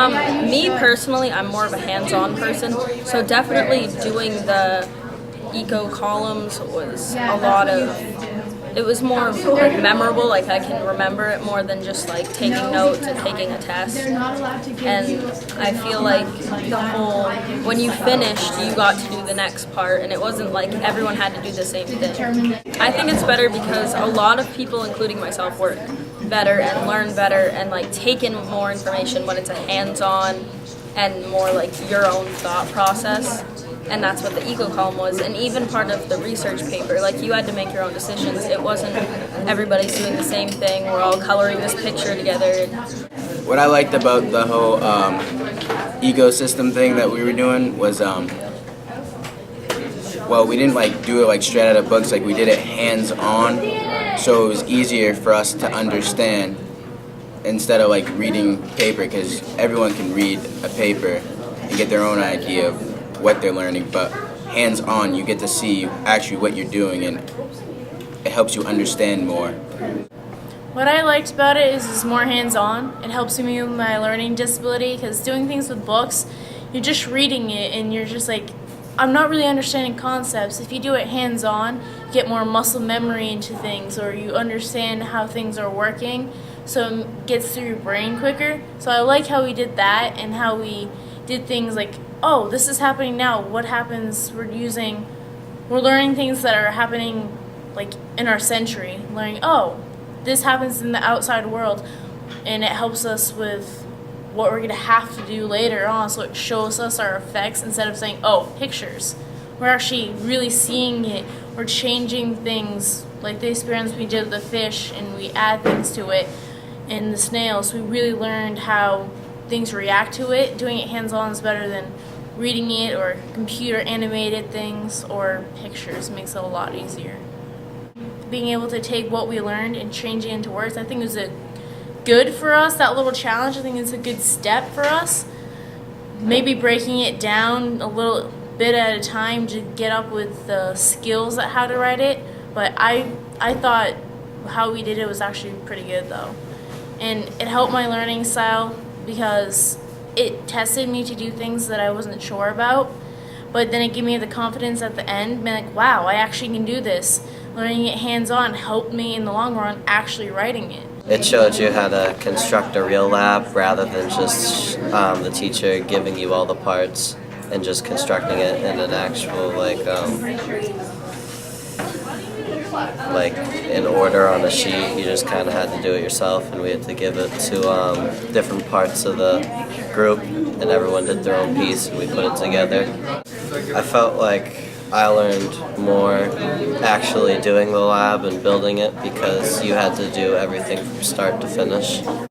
Me personally, I'm more of a hands-on person, so definitely doing the eco columns was a lot of, it was more like memorable, like I can remember it more than just like taking notes and taking a test. And I feel like the whole, when you finished, you got to do the next part, and it wasn't like everyone had to do the same thing. I think it's better because a lot of people, including myself, work better and learn better and like take in more information when it's a hands-on and more like your own thought process. And that's what the eco column was, and even part of the research paper, like you had to make your own decisions. It wasn't everybody's doing the same thing, we're all coloring this picture together. What I liked about the whole ecosystem thing that we were doing was, well, we didn't like do it like straight out of books, like we did it hands-on, so it was easier for us to understand instead of like reading paper, because everyone can read a paper and get their own idea of what they're learning, but hands-on you get to see actually what you're doing, and it helps you understand more. What I liked about it is it's more hands-on. It helps me with my learning disability, because doing things with books, you're just reading it and you're just like, I'm not really understanding concepts. If you do it hands-on, you get more muscle memory into things, or you understand how things are working, so it gets through your brain quicker. So I like how we did that, and how we did things like, oh, this is happening now, what happens, we're learning things that are happening like in our century, learning, oh, this happens in the outside world, and it helps us with what we're going to have to do later on, so it shows us our effects instead of saying, oh, pictures. We're actually really seeing it, we're changing things, like the experiments we did with the fish, and we add things to it, and the snails, we really learned how things react to it. Doing it hands-on is better than reading it or computer animated things or pictures. Makes it a lot easier. Being able to take what we learned and change it into words, I think is good for us. That little challenge, I think, is a good step for us. Maybe breaking it down a little bit at a time to get up with the skills at how to write it. But I thought how we did it was actually pretty good though, and it helped my learning style because it tested me to do things that I wasn't sure about, but then it gave me the confidence at the end, being like, wow, I actually can do this. Learning it hands-on helped me in the long run actually writing it. It showed you how to construct a real lab rather than just the teacher giving you all the parts and just constructing it in an actual like in order on a sheet. You just kind of had to do it yourself, and we had to give it to different parts of the group, and everyone did their own piece and we put it together. I felt like I learned more actually doing the lab and building it, because you had to do everything from start to finish.